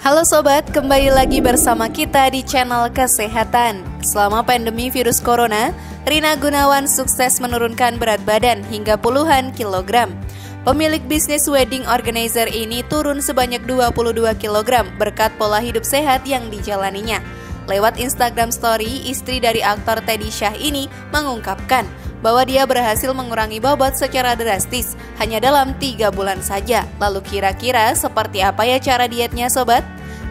Halo sobat, kembali lagi bersama kita di channel kesehatan. Selama pandemi virus corona, Rina Gunawan sukses menurunkan berat badan hingga puluhan kilogram. Pemilik bisnis wedding organizer ini turun sebanyak 22 kilogram berkat pola hidup sehat yang dijalaninya. Lewat Instagram Story, istri dari aktor Teddy Syah ini mengungkapkan bahwa dia berhasil mengurangi bobot secara drastis hanya dalam 3 bulan saja. Lalu kira-kira seperti apa ya cara dietnya sobat?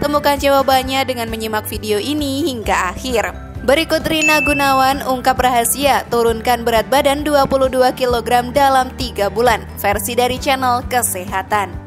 Temukan jawabannya dengan menyimak video ini hingga akhir. Berikut Rina Gunawan ungkap rahasia turunkan berat badan 22 kg dalam 3 bulan, versi dari channel kesehatan.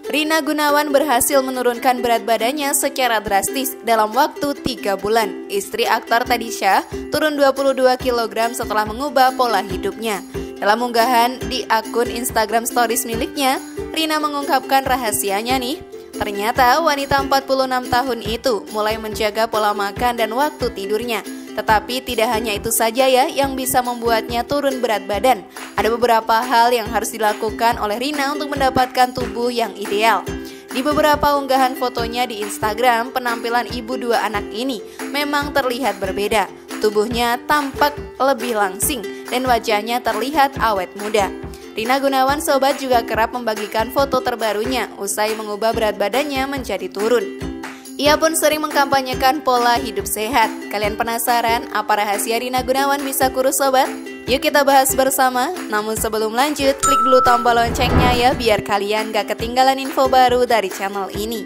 Rina Gunawan berhasil menurunkan berat badannya secara drastis dalam waktu 3 bulan. Istri aktor Teddy Syah turun 22 kg setelah mengubah pola hidupnya. Dalam unggahan di akun Instagram Stories miliknya, Rina mengungkapkan rahasianya nih. Ternyata wanita 46 tahun itu mulai menjaga pola makan dan waktu tidurnya. Tetapi tidak hanya itu saja ya yang bisa membuatnya turun berat badan. Ada beberapa hal yang harus dilakukan oleh Rina untuk mendapatkan tubuh yang ideal. Di beberapa unggahan fotonya di Instagram, penampilan ibu 2 anak ini memang terlihat berbeda. Tubuhnya tampak lebih langsing dan wajahnya terlihat awet muda. Rina Gunawan sobat juga kerap membagikan foto terbarunya usai mengubah berat badannya menjadi turun. Ia pun sering mengkampanyekan pola hidup sehat. Kalian penasaran apa rahasia Rina Gunawan bisa kurus sobat? Yuk kita bahas bersama. Namun sebelum lanjut, klik dulu tombol loncengnya ya biar kalian gak ketinggalan info baru dari channel ini.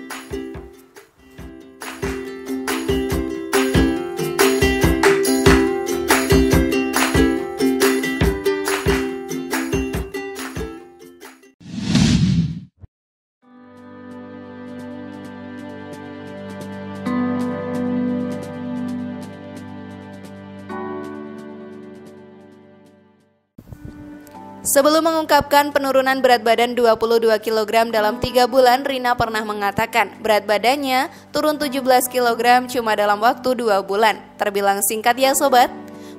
Sebelum mengungkapkan penurunan berat badan 22 kg dalam 3 bulan, Rina pernah mengatakan berat badannya turun 17 kg cuma dalam waktu 2 bulan. Terbilang singkat ya sobat?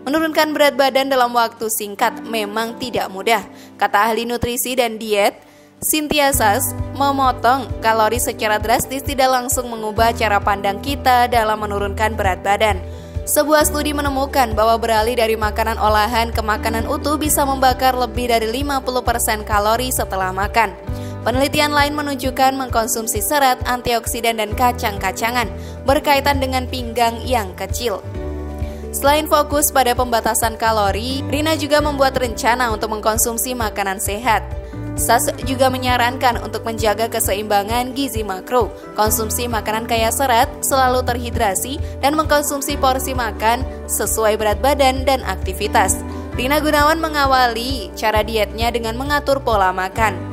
Menurunkan berat badan dalam waktu singkat memang tidak mudah. Kata ahli nutrisi dan diet, Cynthia Sas, memotong kalori secara drastis tidak langsung mengubah cara pandang kita dalam menurunkan berat badan. Sebuah studi menemukan bahwa beralih dari makanan olahan ke makanan utuh bisa membakar lebih dari 50% kalori setelah makan. Penelitian lain menunjukkan mengkonsumsi serat, antioksidan, dan kacang-kacangan berkaitan dengan pinggang yang kecil. Selain fokus pada pembatasan kalori, Rina juga membuat rencana untuk mengkonsumsi makanan sehat. Sas juga menyarankan untuk menjaga keseimbangan gizi makro, konsumsi makanan kaya serat, selalu terhidrasi, dan mengkonsumsi porsi makan sesuai berat badan dan aktivitas. Rina Gunawan mengawali cara dietnya dengan mengatur pola makan.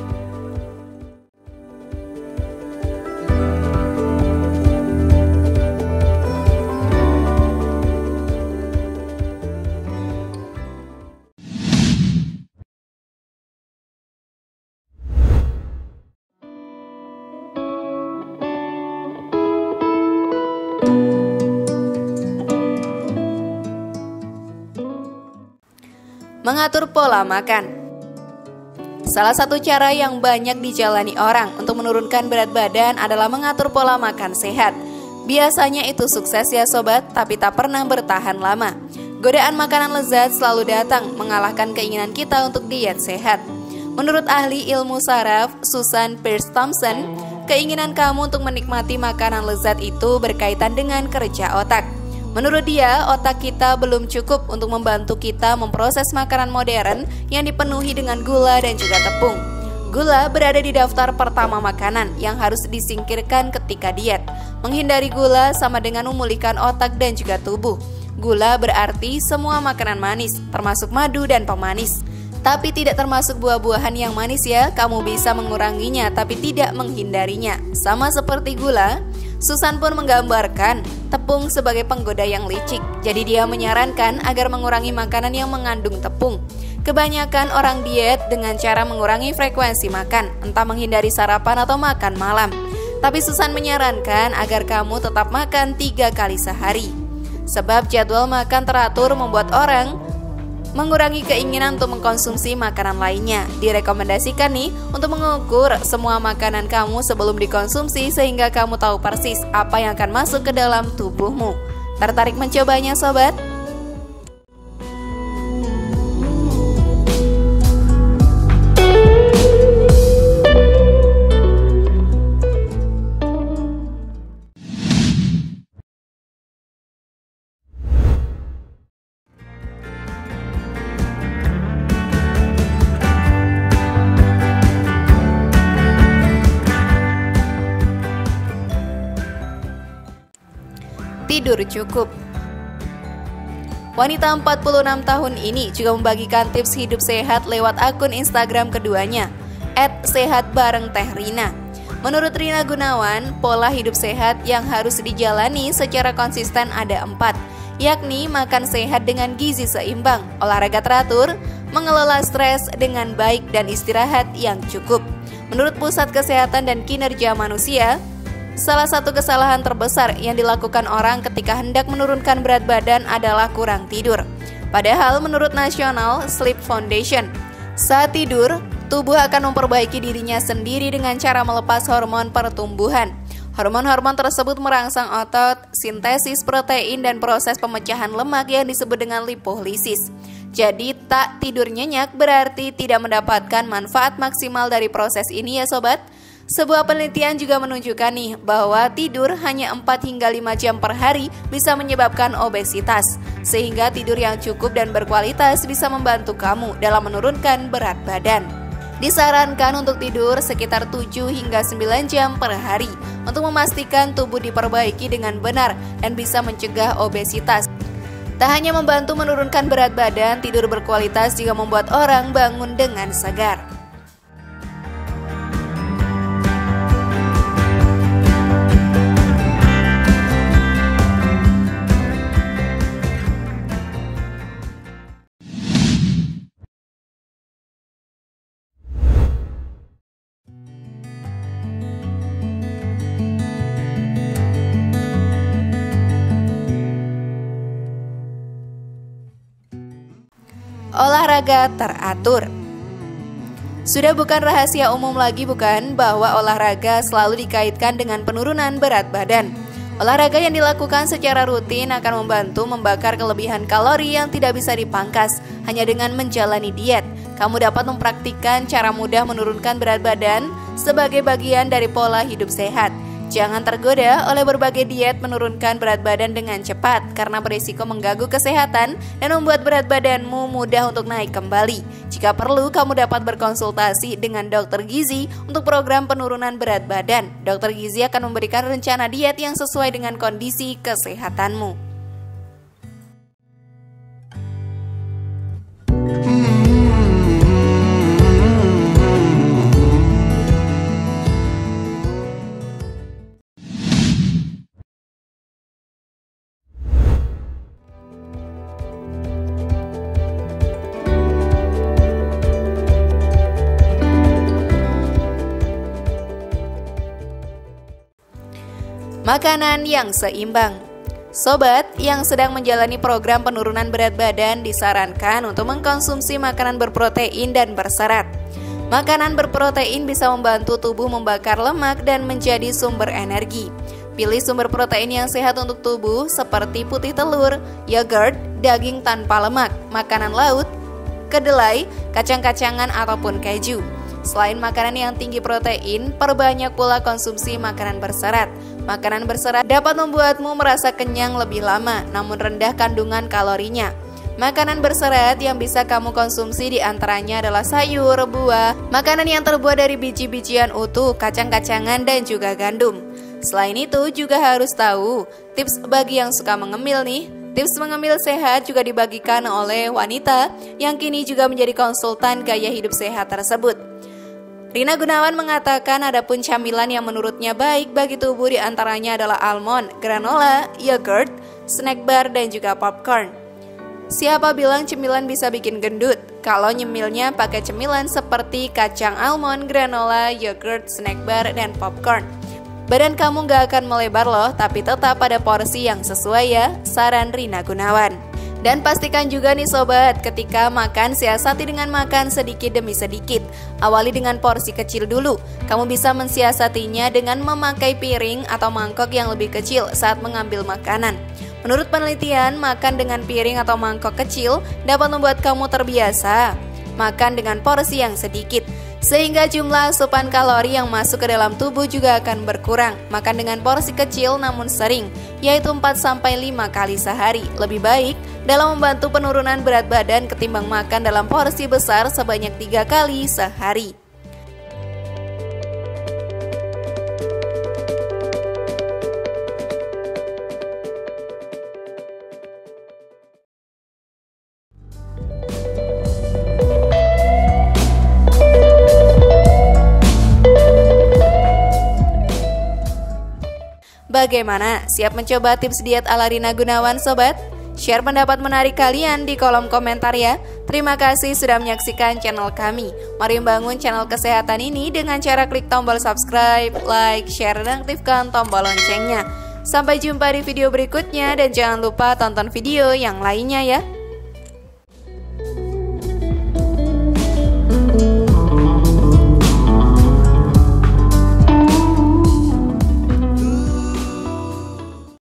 Mengatur pola makan. Salah satu cara yang banyak dijalani orang untuk menurunkan berat badan adalah mengatur pola makan sehat. Biasanya itu sukses ya sobat, tapi tak pernah bertahan lama. Godaan makanan lezat selalu datang mengalahkan keinginan kita untuk diet sehat. Menurut ahli ilmu saraf, Susan Peirce Thompson, keinginan kamu untuk menikmati makanan lezat itu berkaitan dengan kerja otak. Menurut dia, otak kita belum cukup untuk membantu kita memproses makanan modern yang dipenuhi dengan gula dan juga tepung. Gula berada di daftar pertama makanan yang harus disingkirkan ketika diet. Menghindari gula sama dengan memulihkan otak dan juga tubuh. Gula berarti semua makanan manis, termasuk madu dan pemanis. Tapi tidak termasuk buah-buahan yang manis ya, kamu bisa menguranginya tapi tidak menghindarinya. Sama seperti gula, Susan pun menggambarkan tepung sebagai penggoda yang licik. Jadi dia menyarankan agar mengurangi makanan yang mengandung tepung. Kebanyakan orang diet dengan cara mengurangi frekuensi makan, entah menghindari sarapan atau makan malam. Tapi Susan menyarankan agar kamu tetap makan 3 kali sehari. Sebab jadwal makan teratur membuat orang mengurangi keinginan untuk mengkonsumsi makanan lainnya. Direkomendasikan nih untuk mengukur semua makanan kamu sebelum dikonsumsi sehingga kamu tahu persis apa yang akan masuk ke dalam tubuhmu. Tertarik mencobanya sobat? Tidur cukup. Wanita 46 tahun ini juga membagikan tips hidup sehat lewat akun Instagram keduanya, @sehatbarengtehrina. Menurut Rina Gunawan, pola hidup sehat yang harus dijalani secara konsisten ada 4, yakni makan sehat dengan gizi seimbang, olahraga teratur, mengelola stres dengan baik, dan istirahat yang cukup. Menurut Pusat Kesehatan dan Kinerja Manusia, salah satu kesalahan terbesar yang dilakukan orang ketika hendak menurunkan berat badan adalah kurang tidur. Padahal menurut National Sleep Foundation, saat tidur, tubuh akan memperbaiki dirinya sendiri dengan cara melepas hormon pertumbuhan. Hormon-hormon tersebut merangsang otot, sintesis protein, dan proses pemecahan lemak yang disebut dengan lipolisis. Jadi tak tidur nyenyak berarti tidak mendapatkan manfaat maksimal dari proses ini ya sobat. Sebuah penelitian juga menunjukkan nih bahwa tidur hanya 4 hingga 5 jam per hari bisa menyebabkan obesitas. Sehingga tidur yang cukup dan berkualitas bisa membantu kamu dalam menurunkan berat badan. Disarankan untuk tidur sekitar 7 hingga 9 jam per hari untuk memastikan tubuh diperbaiki dengan benar dan bisa mencegah obesitas. Tak hanya membantu menurunkan berat badan, tidur berkualitas juga membuat orang bangun dengan segar. Olahraga teratur. Sudah bukan rahasia umum lagi bukan bahwa olahraga selalu dikaitkan dengan penurunan berat badan. Olahraga yang dilakukan secara rutin akan membantu membakar kelebihan kalori yang tidak bisa dipangkas hanya dengan menjalani diet. Kamu dapat mempraktikkan cara mudah menurunkan berat badan sebagai bagian dari pola hidup sehat. Jangan tergoda oleh berbagai diet menurunkan berat badan dengan cepat karena berisiko mengganggu kesehatan dan membuat berat badanmu mudah untuk naik kembali. Jika perlu, kamu dapat berkonsultasi dengan dokter gizi untuk program penurunan berat badan. Dokter gizi akan memberikan rencana diet yang sesuai dengan kondisi kesehatanmu. Makanan yang seimbang. Sobat yang sedang menjalani program penurunan berat badan disarankan untuk mengkonsumsi makanan berprotein dan berserat. Makanan berprotein bisa membantu tubuh membakar lemak dan menjadi sumber energi. Pilih sumber protein yang sehat untuk tubuh seperti putih telur, yogurt, daging tanpa lemak, makanan laut, kedelai, kacang-kacangan ataupun keju. Selain makanan yang tinggi protein, perbanyak pula konsumsi makanan berserat. Makanan berserat dapat membuatmu merasa kenyang lebih lama, namun rendah kandungan kalorinya. Makanan berserat yang bisa kamu konsumsi diantaranya adalah sayur, buah, makanan yang terbuat dari biji-bijian utuh, kacang-kacangan, dan juga gandum. Selain itu juga harus tahu tips bagi yang suka mengemil nih. Tips mengemil sehat juga dibagikan oleh wanita yang kini juga menjadi konsultan gaya hidup sehat tersebut. Rina Gunawan mengatakan adapun camilan yang menurutnya baik bagi tubuh diantaranya adalah almond, granola, yogurt, snack bar, dan juga popcorn. Siapa bilang cemilan bisa bikin gendut? Kalau nyemilnya pakai cemilan seperti kacang almond, granola, yogurt, snack bar, dan popcorn. Badan kamu gak akan melebar loh, tapi tetap pada porsi yang sesuai ya, saran Rina Gunawan. Dan pastikan juga nih sobat, ketika makan siasati dengan makan sedikit demi sedikit. Awali dengan porsi kecil dulu. Kamu bisa mensiasatinya dengan memakai piring atau mangkok yang lebih kecil saat mengambil makanan. Menurut penelitian, makan dengan piring atau mangkok kecil dapat membuat kamu terbiasa makan dengan porsi yang sedikit, sehingga jumlah asupan kalori yang masuk ke dalam tubuh juga akan berkurang. Makan dengan porsi kecil namun sering, yaitu 4-5 kali sehari. Lebih baik dalam membantu penurunan berat badan ketimbang makan dalam porsi besar sebanyak 3 kali sehari. Bagaimana? Siap mencoba tips diet ala Rina Gunawan, sobat? Share pendapat menarik kalian di kolom komentar ya. Terima kasih sudah menyaksikan channel kami. Mari membangun channel kesehatan ini dengan cara klik tombol subscribe, like, share, dan aktifkan tombol loncengnya. Sampai jumpa di video berikutnya dan jangan lupa tonton video yang lainnya ya.